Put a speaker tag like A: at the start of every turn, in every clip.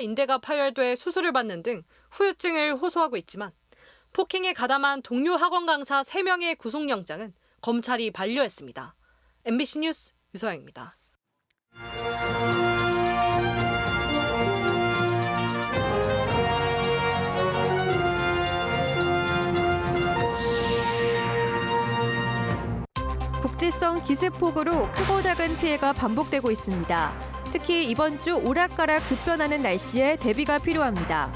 A: 인대가 파열돼 수술을 받는 등 후유증을 호소하고 있지만 폭행에 가담한 동료 학원 강사 3명의 구속영장은 검찰이 반려했습니다. MBC 뉴스 유서영입니다.
B: 국지성 기습폭우로 크고 작은 피해가 반복되고 있습니다. 특히 이번 주 오락가락 급변하는 날씨에 대비가 필요합니다.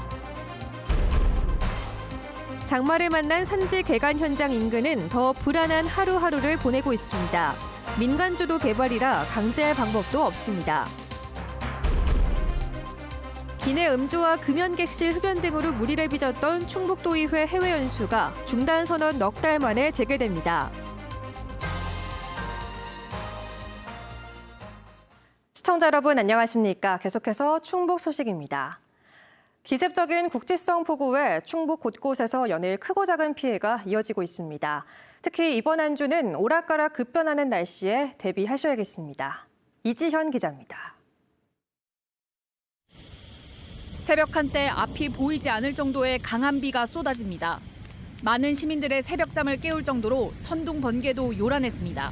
B: 장마를 만난 산지 개간 현장 인근은 더 불안한 하루하루를 보내고 있습니다. 민간주도 개발이라 강제할 방법도 없습니다. 기내 음주와 금연객실 흡연 등으로 무리를 빚었던 충북도의회 해외 연수가 중단 선언 넉 달 만에 재개됩니다. 시청자 여러분 안녕하십니까? 계속해서 충북 소식입니다. 기습적인 국지성 폭우에 충북 곳곳에서 연일 크고 작은 피해가 이어지고 있습니다. 특히 이번 한 주는 오락가락 급변하는 날씨에 대비하셔야겠습니다. 이지현 기자입니다.
C: 새벽 한때 앞이 보이지 않을 정도의 강한 비가 쏟아집니다. 많은 시민들의 새벽잠을 깨울 정도로 천둥 번개도 요란했습니다.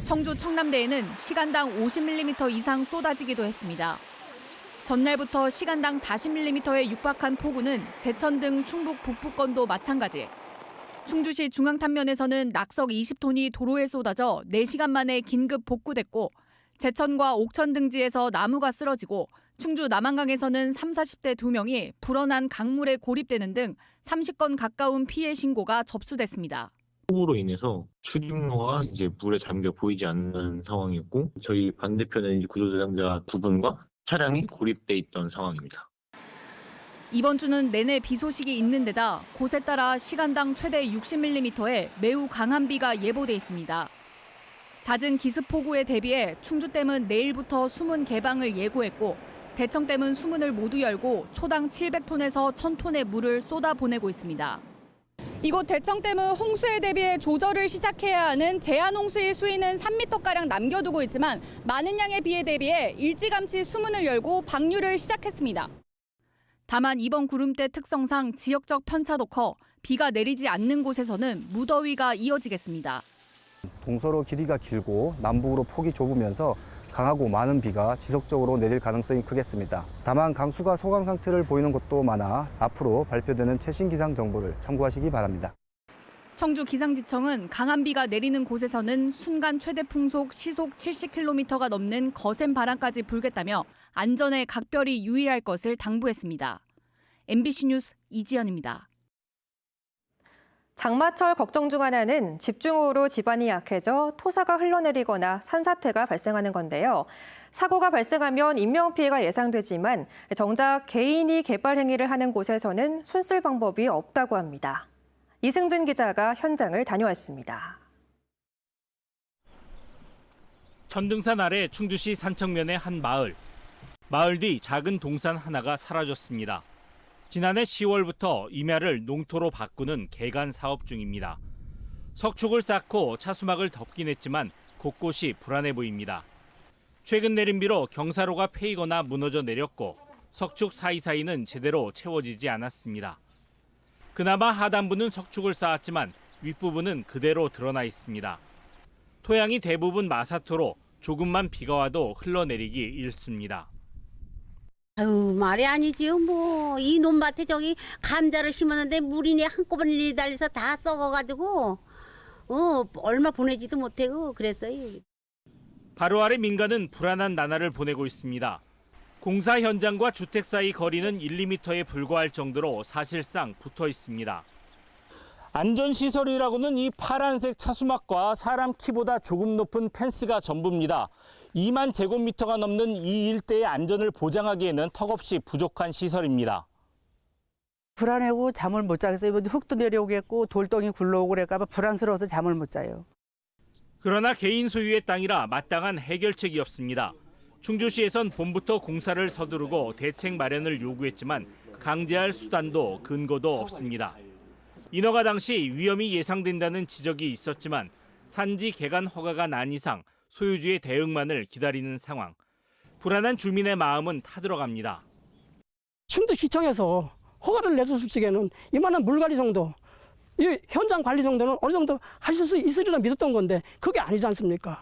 C: 청주 청남대에는 시간당 50mm 이상 쏟아지기도 했습니다. 전날부터 시간당 40mm에 육박한 폭우는 제천 등 충북 북부권도 마찬가지. 충주시 중앙탄면에서는 낙석 20톤이 도로에 쏟아져 4시간 만에 긴급 복구됐고 제천과 옥천 등지에서 나무가 쓰러지고 충주 남한강에서는 30, 40대 2명이 불어난 강물에 고립되는 등 30건 가까운 피해 신고가 접수됐습니다.
D: 폭우로 인해서 출입로가 이제 물에 잠겨 보이지 않는 상황이었고 저희 반대편에 이제 구조대상자 2분과 차량이 고립돼 있던 상황입니다.
C: 이번 주는 내내 비 소식이 있는 데다 곳에 따라 시간당 최대 60mm의 매우 강한 비가 예보돼 있습니다. 잦은 기습폭우에 대비해 충주댐은 내일부터 수문 개방을 예고했고 대청댐은 수문을 모두 열고 초당 700톤에서 1000톤의 물을 쏟아보내고 있습니다. 이곳 대청댐은 홍수에 대비해 조절을 시작해야 하는 제한 홍수의 수위는 3m가량 남겨두고 있지만 많은 양의 비에 대비해 일찌감치 수문을 열고 방류를 시작했습니다. 다만 이번 구름대 특성상 지역적 편차도 커 비가 내리지 않는 곳에서는 무더위가 이어지겠습니다.
E: 동서로 길이가 길고 남북으로 폭이 좁으면서 강하고 많은 비가 지속적으로 내릴 가능성이 크겠습니다. 다만 강수가 소강 상태를 보이는 곳도 많아 앞으로 발표되는 최신 기상 정보를 참고하시기 바랍니다.
C: 청주 기상지청은 강한 비가 내리는 곳에서는 순간 최대 풍속 시속 70km가 넘는 거센 바람까지 불겠다며 안전에 각별히 유의할 것을 당부했습니다. MBC 뉴스 이지연입니다.
B: 장마철 걱정 중 하나는 집중호우로 집안이 약해져 토사가 흘러내리거나 산사태가 발생하는 건데요. 사고가 발생하면 인명피해가 예상되지만 정작 개인이 개발 행위를 하는 곳에서는 손쓸 방법이 없다고 합니다. 이승준 기자가 현장을 다녀왔습니다.
F: 천등산 아래 충주시 산청면의 한 마을. 마을 뒤 작은 동산 하나가 사라졌습니다. 지난해 10월부터 임야를 농토로 바꾸는 개간 사업 중입니다. 석축을 쌓고 차수막을 덮긴 했지만 곳곳이 불안해 보입니다. 최근 내린 비로 경사로가 패이거나 무너져 내렸고 석축 사이사이는 제대로 채워지지 않았습니다. 그나마 하단부는 석축을 쌓았지만 윗부분은 그대로 드러나 있습니다. 토양이 대부분 마사토로 조금만 비가 와도 흘러내리기 일쑤입니다.
G: 아유, 말이 아니지요. 뭐 이 논밭에 저기 감자를 심었는데 물이 한꺼번에 내달려서 다 썩어가지고 얼마 보내지도 못하고 그랬어요.
F: 바로 아래 민가는 불안한 나날을 보내고 있습니다. 공사 현장과 주택 사이 거리는 1, 2m에 불과할 정도로 사실상 붙어 있습니다. 안전시설이라고는 이 파란색 차수막과 사람 키보다 조금 높은 펜스가 전부입니다. 2만 제곱미터가 넘는 이 일대의 안전을 보장하기에는 턱없이 부족한 시설입니다.
H: 불안하고 잠을 못 자겠어요. 흙도 내려오겠고 돌덩이 굴러오고 그럴까 봐 불안스러워서 잠을 못 자요.
F: 그러나 개인 소유의 땅이라 마땅한 해결책이 없습니다. 충주시에선 봄부터 공사를 서두르고 대책 마련을 요구했지만 강제할 수단도 근거도 없습니다. 인허가 당시 위험이 예상된다는 지적이 있었지만 산지 개간 허가가 난 이상 소유주의 대응만을 기다리는 상황. 불안한 주민의 마음은 타들어갑니다.
I: 충주시청에서 허가를 내줬을 적에는 이만한 물 관리 정도, 이 현장 관리 정도는 어느 정도 하실 수 있으리라 믿었던 건데 그게 아니지 않습니까?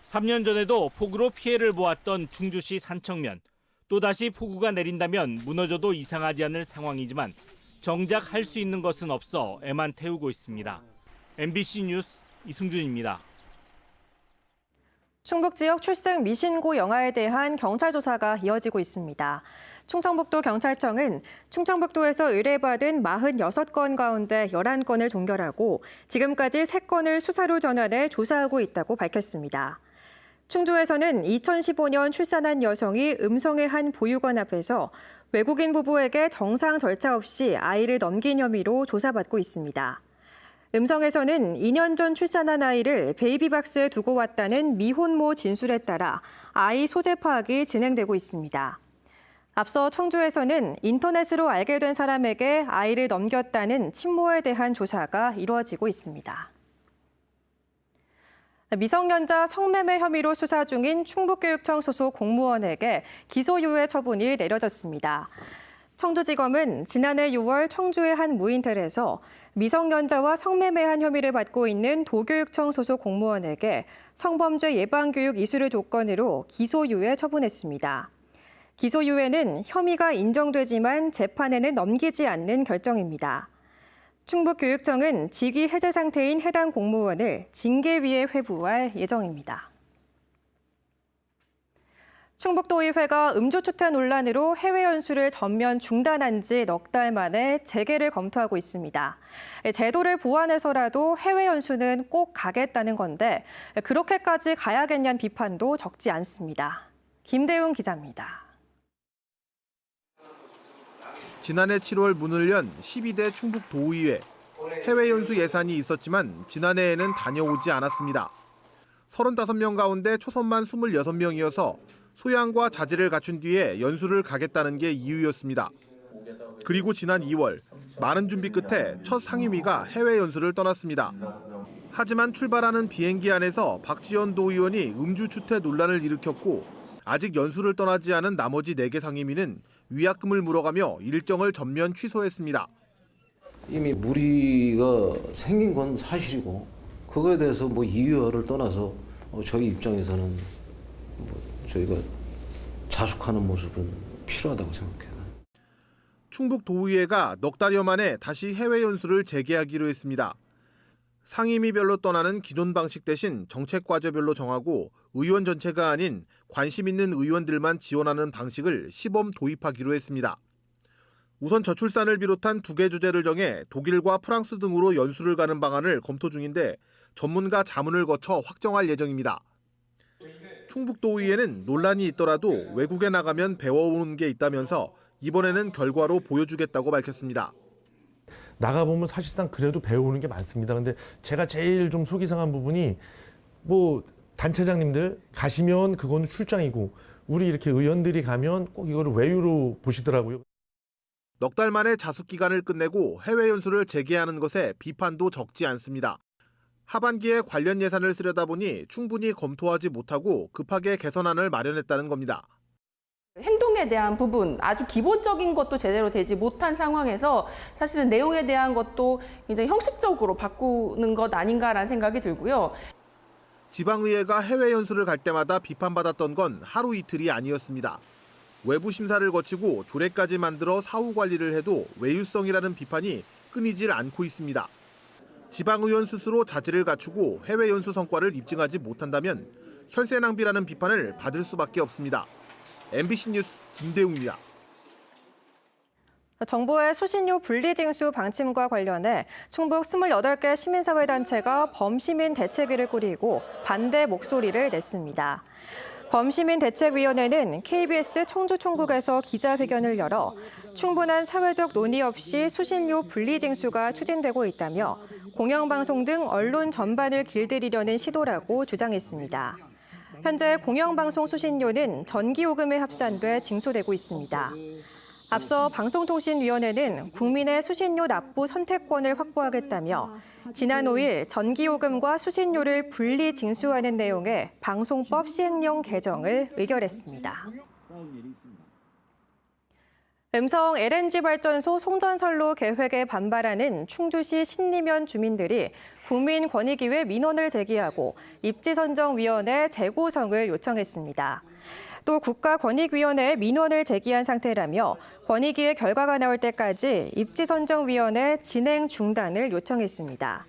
F: 3년 전에도 폭우로 피해를 보았던 충주시 산청면. 또다시 폭우가 내린다면 무너져도 이상하지 않을 상황이지만 정작 할 수 있는 것은 없어 애만 태우고 있습니다. MBC 뉴스 이승준입니다.
B: 충북 지역 출생 미신고 영아에 대한 경찰 조사가 이어지고 있습니다. 충청북도 경찰청은 충청북도에서 의뢰받은 46건 가운데 11건을 종결하고 지금까지 3건을 수사로 전환해 조사하고 있다고 밝혔습니다. 충주에서는 2015년 출산한 여성이 음성의 한 보육원 앞에서 외국인 부부에게 정상 절차 없이 아이를 넘긴 혐의로 조사받고 있습니다. 음성에서는 2년 전 출산한 아이를 베이비박스에 두고 왔다는 미혼모 진술에 따라 아이 소재 파악이 진행되고 있습니다. 앞서 청주에서는 인터넷으로 알게 된 사람에게 아이를 넘겼다는 친모에 대한 조사가 이루어지고 있습니다. 미성년자 성매매 혐의로 수사 중인 충북교육청 소속 공무원에게 기소유예 처분이 내려졌습니다. 청주지검은 지난해 6월 청주의 한 무인텔에서 미성년자와 성매매한 혐의를 받고 있는 도교육청 소속 공무원에게 성범죄 예방교육 이수를 조건으로 기소유예 처분했습니다. 기소유예는 혐의가 인정되지만 재판에는 넘기지 않는 결정입니다. 충북교육청은 직위 해제 상태인 해당 공무원을 징계위에 회부할 예정입니다. 충북도의회가 음주추태 논란으로 해외 연수를 전면 중단한 지 넉 달 만에 재개를 검토하고 있습니다. 제도를 보완해서라도 해외 연수는 꼭 가겠다는 건데 그렇게까지 가야겠냐는 비판도 적지 않습니다. 김대웅 기자입니다.
J: 지난해 7월 문을 연 12대 충북도의회. 해외 연수 예산이 있었지만 지난해에는 다녀오지 않았습니다. 35명 가운데 초선만 26명이어서 소양과 자질을 갖춘 뒤에 연수를 가겠다는 게 이유였습니다. 그리고 지난 2월 많은 준비 끝에 첫 상임위가 해외 연수를 떠났습니다. 하지만 출발하는 비행기 안에서 박지원 도의원이 음주 추태 논란을 일으켰고 아직 연수를 떠나지 않은 나머지 4개 상임위는 위약금을 물어가며 일정을 전면 취소했습니다.
K: 이미 무리가 생긴 건 사실이고 그거에 대해서 이유를 떠나서 저희 입장에서는 저희가 자숙하는 모습은 필요하다고 생각해요.
J: 충북도의회가 넉 달여 만에 다시 해외 연수를 재개하기로 했습니다. 상임위별로 떠나는 기존 방식 대신 정책 과제별로 정하고 의원 전체가 아닌 관심 있는 의원들만 지원하는 방식을 시범 도입하기로 했습니다. 우선 저출산을 비롯한 2개 주제를 정해 독일과 프랑스 등으로 연수를 가는 방안을 검토 중인데 전문가 자문을 거쳐 확정할 예정입니다. 충북도의회는 논란이 있더라도 외국에 나가면 배워오는 게 있다면서 이번에는 결과로 보여주겠다고 밝혔습니다.
L: 나가보면 사실상 그래도 배우는 게 많습니다. 근데 제가 제일 좀 속이 상한 부분이 단체장님들 가시면 그거는 출장이고 우리 이렇게 의원들이 가면 꼭 이거를 외유로 보시더라고요.
J: 넉 달 만에 자숙 기간을 끝내고 해외 연수를 재개하는 것에 비판도 적지 않습니다. 하반기에 관련 예산을 쓰려다 보니 충분히 검토하지 못하고 급하게 개선안을 마련했다는 겁니다.
M: 행동에 대한 부분, 아주 기본적인 것도 제대로 되지 못한 상황에서 사실은 내용에 대한 것도 굉장히 형식적으로 바꾸는 것 아닌가라는 생각이 들고요.
J: 지방의회가 해외 연수를 갈 때마다 비판받았던 건 하루 이틀이 아니었습니다. 외부 심사를 거치고 조례까지 만들어 사후 관리를 해도 외유성이라는 비판이 끊이질 않고 있습니다. 지방의원 스스로 자질을 갖추고 해외 연수 성과를 입증하지 못한다면 혈세 낭비라는 비판을 받을 수밖에 없습니다. MBC 뉴스 김대웅입니다.
B: 정부의 수신료 분리징수 방침과 관련해 충북 28개 시민사회단체가 범시민 대책위를 꾸리고 반대 목소리를 냈습니다. 범시민대책위원회는 KBS 청주총국에서 기자회견을 열어 충분한 사회적 논의 없이 수신료 분리징수가 추진되고 있다며 공영방송 등 언론 전반을 길들이려는 시도라고 주장했습니다. 현재 공영방송 수신료는 전기요금에 합산돼 징수되고 있습니다. 앞서 방송통신위원회는 국민의 수신료 납부 선택권을 확보하겠다며 지난 5일 전기요금과 수신료를 분리 징수하는 내용의 방송법 시행령 개정을 의결했습니다. 음성 LNG 발전소 송전선로 계획에 반발하는 충주시 신리면 주민들이 국민권익위에 민원을 제기하고 입지선정위원회 재구성을 요청했습니다. 또 국가권익위원회에 민원을 제기한 상태라며 권익위의 결과가 나올 때까지 입지선정위원회 진행 중단을 요청했습니다.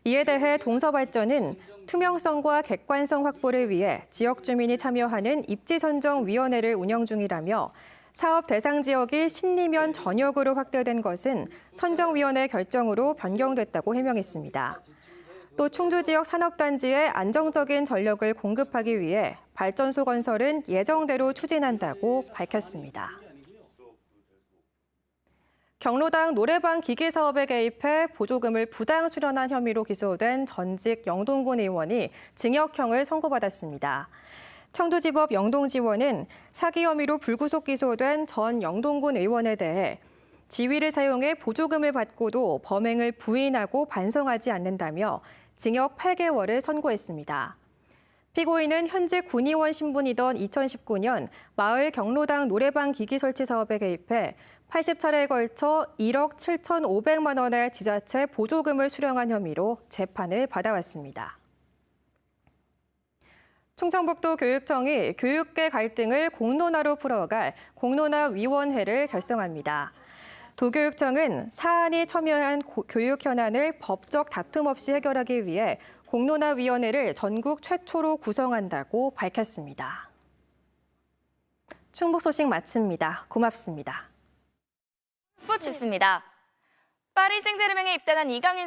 B: 이에 대해 동서발전은 투명성과 객관성 확보를 위해 지역 주민이 참여하는 입지선정위원회를 운영 중이라며 사업 대상 지역이 신리면 전역으로 확대된 것은 선정위원회 결정으로 변경됐다고 해명했습니다. 또 충주 지역 산업단지에 안정적인 전력을 공급하기 위해 발전소 건설은 예정대로 추진한다고 밝혔습니다. 경로당 노래방 기기 사업에 개입해 보조금을 부당 수령한 혐의로 기소된 전직 영동군 의원이 징역형을 선고받았습니다. 청주지법 영동지원은 사기 혐의로 불구속 기소된 전 영동군 의원에 대해 지위를 사용해 보조금을 받고도 범행을 부인하고 반성하지 않는다며 징역 8개월을 선고했습니다. 피고인은 현직 군의원 신분이던 2019년 마을 경로당 노래방 기기 설치 사업에 개입해 80차례에 걸쳐 1억 7,500만 원의 지자체 보조금을 수령한 혐의로 재판을 받아왔습니다. 충청북도 교육청이 교육계 갈등을 공론화로 풀어갈 공론화위원회를 결성합니다. 도교육청은 사안이 첨예한 교육 현안을 법적 다툼 없이 해결하기 위해 공론화위원회를 전국 최초로 구성한다고 밝혔습니다. 충북 소식 마칩니다. 고맙습니다.
N: 스포츠였습니다. 파리 생제르맹에 입단한 이강인 선수